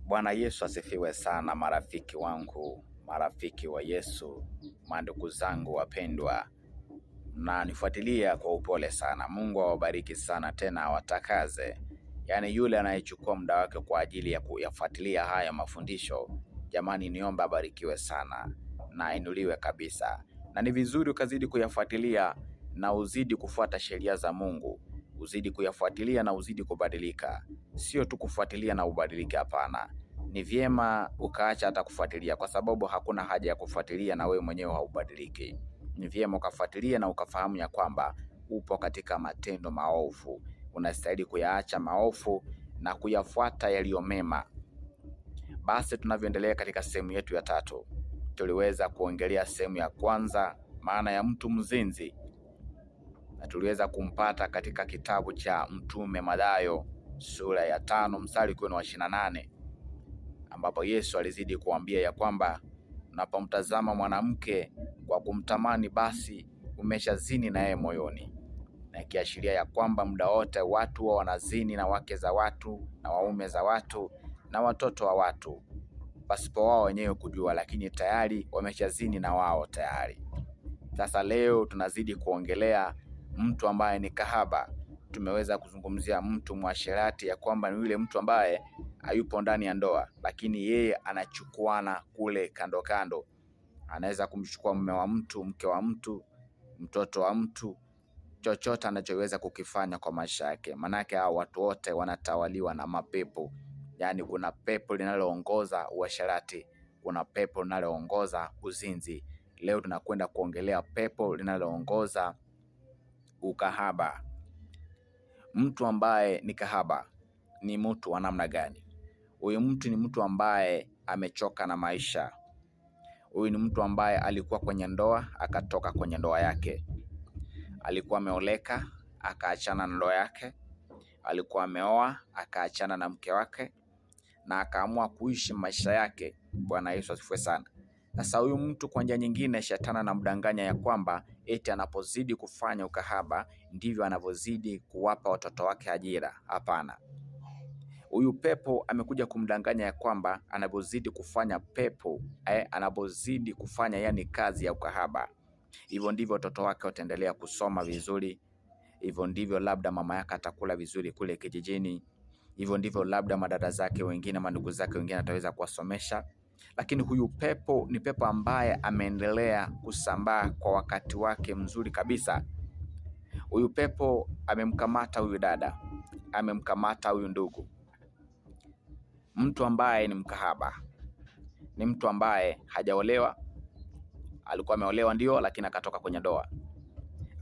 Bwana Yesu asifiwe sana, marafiki wangu, marafiki wa Yesu, mandugu zangu wapendwa, na nifuatilia kwa upole sana. Mungu awabariki sana, tena awatakaze. Yaani yule anayechukua muda wake kwa ajili ya kuyafuatilia haya mafundisho, jamani, niomba abarikiwe sana na inuliwe kabisa. Na ni vizuri ukazidi kuyafuatilia na uzidi kufuata sheria za Mungu. Uzidi kuyafuatilia na uzidi kubadilika. Sio tu kufuatilia na ubadilike, hapana. Ni vyema ukaacha hata kufuatilia, kwa sababu hakuna haja ya kufuatilia na wewe mwenyewe haubadiliki. Ni vyema ukafuatilia na ukafahamu ya kwamba upo katika matendo maovu. Unastahili kuyaacha maovu na kuyafuata yaliyo mema. Basi tunavyoendelea katika sehemu yetu ya 3, tuliweza kuongelea sehemu ya kwanza, maana ya mtu mzinzi, na tuliweza kumpata katika kitabu cha Mtume Mathayo sura ya 5 mstari wa 28, ambapo Yesu alizidi kuambia ya kwamba unapomtazama mwanamke kwa kumtamani, basi umeshazini na yeye moyoni, na kiashiria ya kwamba muda wote watu wanazini na wake za watu na waume za watu na watoto wa watu pasipo wao wenyewe kujua, lakini tayari wameshazini na wao tayari. Sasa leo tunazidi kuongelea mtu ambaye ni kahaba. Tumeweza kuzungumzia mtu mwasherati, ya kwamba ni yule mtu ambaye hayupo ndani ya ndoa, lakini yeye anachukuana kule kando kando. Anaweza kumchukua mume wa mtu, mke wa mtu, mtoto wa mtu, chochote anachoweza kukifanya kwa maisha yake. Manake hao watu wote wanatawaliwa na mapepo. Yaani kuna pepo linaloongoza uasherati, kuna pepo linaloongoza uzinzi. Leo tunakwenda kuongelea pepo linaloongoza ukahaba. Mtu ambaye ni kahaba ni mtu wa namna gani? Huyu mtu ni mtu ambaye amechoka na maisha. Huyu ni mtu ambaye alikuwa kwenye ndoa akatoka kwenye ndoa yake. Alikuwa ameoleka akaachana na ndoa yake. Alikuwa ameoa akaachana na mke wake na akaamua kuishi maisha yake. Bwana Yesu asifiwe sana. Sasa huyu mtu kwa njia nyingine, shetani anamdanganya ya kwamba eti anapozidi kufanya ukahaba ndivyo anavyozidi kuwapa watoto wake ajira. Hapana. Huyu pepo amekuja kumdanganya ya kwamba anapozidi kufanya anapozidi kufanya yani kazi ya ukahaba, hivyo ndivyo watoto wake wataendelea kusoma vizuri. Hivyo ndivyo labda mama yake atakula vizuri kule kijijini. Hivyo ndivyo labda madada zake wengine, mandugu zake wengine ataweza kuwasomesha. Lakini huyu pepo ni pepo ambaye ameendelea kusambaa kwa wakati wake mzuri kabisa. Huyu pepo amemkamata huyu dada, amemkamata huyu ndugu. Mtu ambaye ni mkahaba ni mtu ambaye hajaolewa. Alikuwa ameolewa ndio, lakini akatoka kwenye ndoa.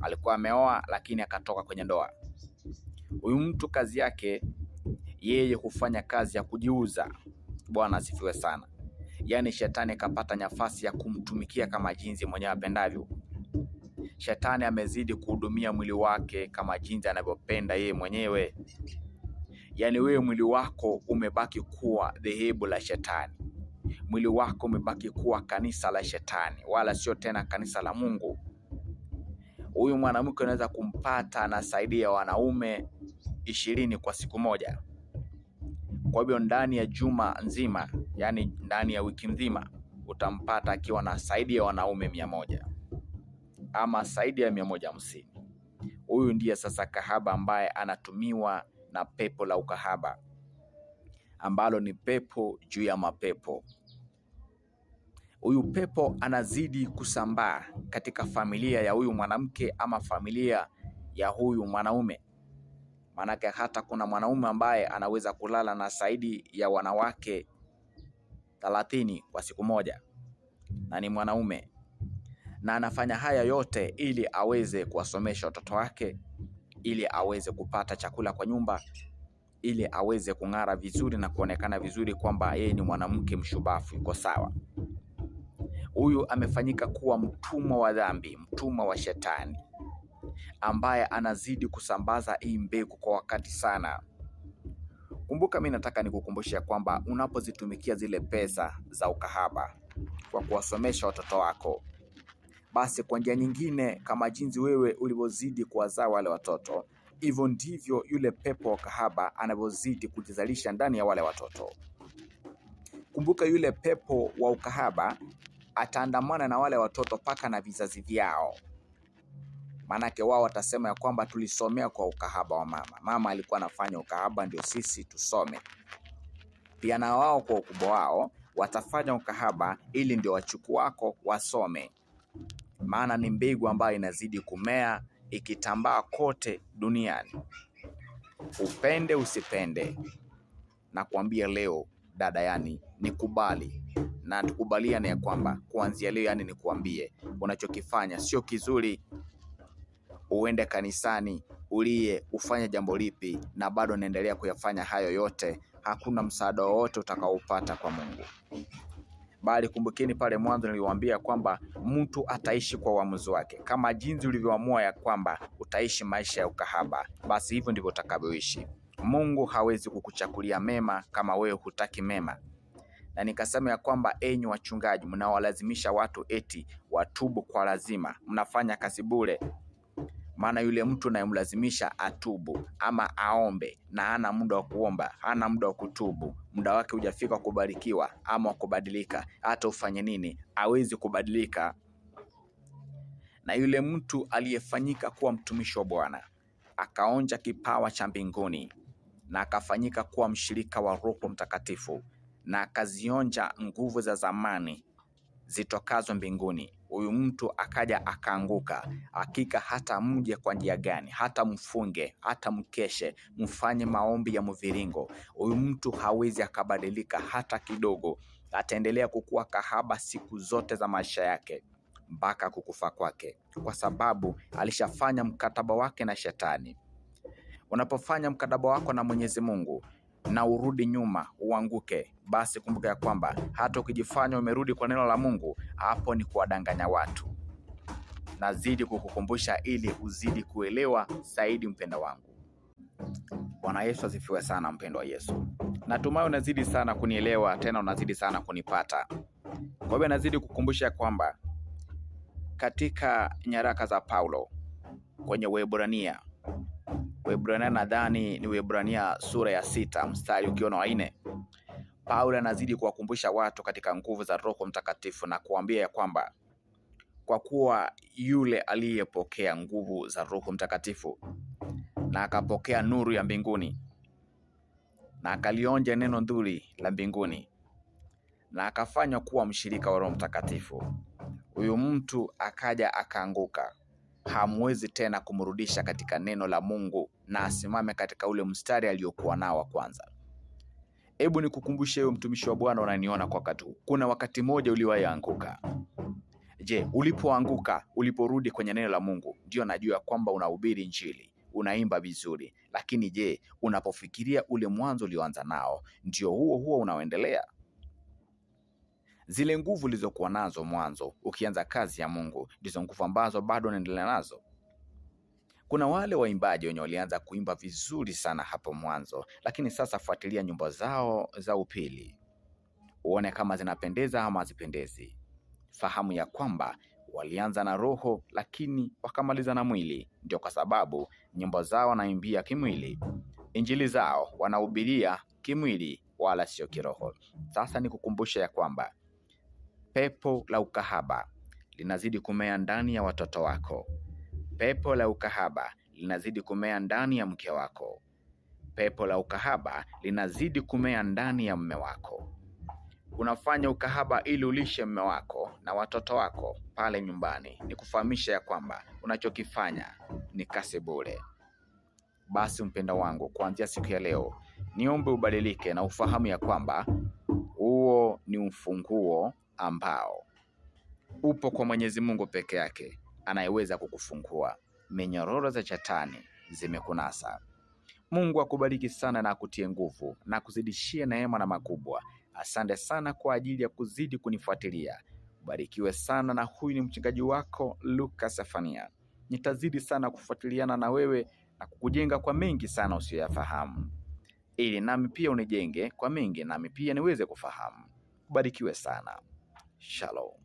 Alikuwa ameoa, lakini akatoka kwenye ndoa. Huyu mtu kazi yake yeye hufanya kazi ya kujiuza. Bwana asifiwe sana. Yaani shetani kapata nafasi ya kumtumikia kama jinsi mwenyewe apendavyo. Shetani amezidi kuhudumia mwili wake kama jinsi anavyopenda yeye mwenyewe. Yaani wewe mwili wako umebaki kuwa dhehebu la shetani. Mwili wako umebaki kuwa kanisa la shetani, wala sio tena kanisa la Mungu. Huyu mwanamke unaweza kumpata anasaidia wanaume 20 kwa siku moja. Kwa hivyo ndani ya juma nzima, yani ndani ya wiki nzima, utampata akiwa na zaidi ya wanaume 100 ama zaidi ya 150. Huyu ndiye sasa kahaba ambaye anatumiwa na pepo la ukahaba, ambalo ni pepo juu ya mapepo. Huyu pepo anazidi kusambaa katika familia ya huyu mwanamke ama familia ya huyu mwanaume. Maanake hata kuna mwanaume ambaye anaweza kulala na zaidi ya wanawake 30 kwa siku moja, na ni mwanaume, na anafanya haya yote ili aweze kuwasomesha watoto wake, ili aweze kupata chakula kwa nyumba, ili aweze kung'ara vizuri na kuonekana vizuri kwamba yeye ni mwanamke mshubafu, iko sawa. Huyu amefanyika kuwa mtumwa wa dhambi, mtumwa wa shetani, ambaye anazidi kusambaza hii mbegu kwa wakati sana. Kumbuka, mimi nataka nikukumbushe kwamba unapozitumikia zile pesa za ukahaba kwa kuwasomesha watoto wako, basi kwa njia nyingine, kama jinsi wewe ulivyozidi kuwazaa wale watoto, hivyo ndivyo yule pepo wa kahaba anavyozidi kujizalisha ndani ya wale watoto. Kumbuka, yule pepo wa ukahaba ataandamana na wale watoto paka na vizazi vyao. Maanake wao watasema ya kwamba tulisomea kwa ukahaba wa mama. Mama alikuwa anafanya ukahaba ndio sisi tusome. Pia na wao kwa ukubwa wao watafanya ukahaba ili ndio wachukuu wako wasome. Maana ni mbegu ambayo inazidi kumea ikitambaa kote duniani. Upende usipende, na kuambia leo dada, yani nikubali na tukubaliane ya kwamba kuanzia leo, yani nikuambie unachokifanya sio kizuri. Uende kanisani, ulie, ufanye jambo lipi na bado naendelea kuyafanya hayo yote, hakuna msaada wowote utakaopata kwa Mungu. Bali kumbukeni pale mwanzo niliwaambia kwamba mtu ataishi kwa uamuzi wake. Kama jinsi ulivyoamua ya kwamba utaishi maisha ya ukahaba, basi hivyo ndivyo utakavyoishi. Mungu hawezi kukuchakulia mema kama wewe hutaki mema. Na nikasema ya kwamba enyi wachungaji mnaowalazimisha watu eti watubu kwa lazima, mnafanya kazi bure. Maana yule mtu anayemlazimisha atubu ama aombe na hana muda wa kuomba, hana muda wa kutubu, muda wake hujafika kubarikiwa ama kubadilika, hata ufanye nini hawezi kubadilika. Na yule mtu aliyefanyika kuwa mtumishi wa Bwana akaonja kipawa cha mbinguni na akafanyika kuwa mshirika wa Roho Mtakatifu na akazionja nguvu za zamani zitokazo mbinguni, huyu mtu akaja akaanguka. Hakika hata mje kwa njia gani, hata mfunge, hata mkeshe, mfanye maombi ya mviringo, huyu mtu hawezi akabadilika hata kidogo. Ataendelea kukuwa kahaba siku zote za maisha yake mpaka kukufa kwake, kwa sababu alishafanya mkataba wake na Shetani. Unapofanya mkataba wako na Mwenyezi Mungu na urudi nyuma uanguke, basi kumbuka ya kwamba hata ukijifanya umerudi kwa neno la Mungu, hapo ni kuwadanganya watu. Nazidi kukukumbusha ili uzidi kuelewa zaidi, mpenda wangu. Bwana Yesu asifiwe sana, mpendo wa Yesu. Natumai unazidi sana kunielewa, tena unazidi sana kunipata. Kwa hivyo nazidi kukumbusha kwamba katika nyaraka za Paulo kwenye Waebrania nadhani ni Waebrania sura ya 6 mstari ukiona wa 4, Paulo anazidi kuwakumbusha watu katika nguvu za Roho Mtakatifu na kuambia ya kwamba kwa kuwa yule aliyepokea nguvu za Roho Mtakatifu na akapokea nuru ya mbinguni na akalionja neno nzuri la mbinguni na akafanywa kuwa mshirika wa Roho Mtakatifu, huyu mtu akaja akaanguka, hamwezi tena kumrudisha katika neno la Mungu na asimame katika ule mstari aliyokuwa nao wa kwanza. Hebu nikukumbushe wewe mtumishi wa Bwana unaniona kwa wakati huu, kuna wakati mmoja uliwahi anguka. Je, ulipoanguka, uliporudi kwenye neno la Mungu, ndio najua kwamba unahubiri Injili, unaimba vizuri, lakini je, unapofikiria ule mwanzo ulioanza nao, ndio huo unaoendelea? Zile nguvu ulizokuwa nazo mwanzo ukianza kazi ya Mungu ndizo nguvu ambazo bado unaendelea nazo. Kuna wale waimbaji wenye walianza kuimba vizuri sana hapo mwanzo, lakini sasa fuatilia nyimbo zao za upili, uone kama zinapendeza ama hazipendezi. Fahamu ya kwamba walianza na roho lakini wakamaliza na mwili. Ndio kwa sababu nyimbo zao wanaimbia kimwili, injili zao wanahubiria kimwili wala sio kiroho. Sasa nikukumbusha ya kwamba pepo la ukahaba linazidi kumea ndani ya watoto wako. Pepo la ukahaba linazidi kumea ndani ya mke wako. Pepo la ukahaba linazidi kumea ndani ya mume wako. Unafanya ukahaba ili ulishe mume wako na watoto wako pale nyumbani. Ni kufahamisha ya kwamba unachokifanya ni kazi bure. Basi mpenda wangu, kuanzia siku ya leo niombe ubadilike na ufahamu ya kwamba huo ni ufunguo ambao upo kwa Mwenyezi Mungu peke yake anayeweza kukufungua. Minyororo za Shetani zimekunasa. Mungu akubariki sana na akutie nguvu na kuzidishie neema na makubwa. Asante sana kwa ajili ya kuzidi kunifuatilia. Barikiwe sana, na huyu ni mchungaji wako Lucas Sefania. Nitazidi sana kufuatiliana na wewe na kukujenga kwa mengi sana usiyoyafahamu, ili nami pia unijenge kwa mengi nami pia niweze kufahamu. Barikiwe sana. Shalom.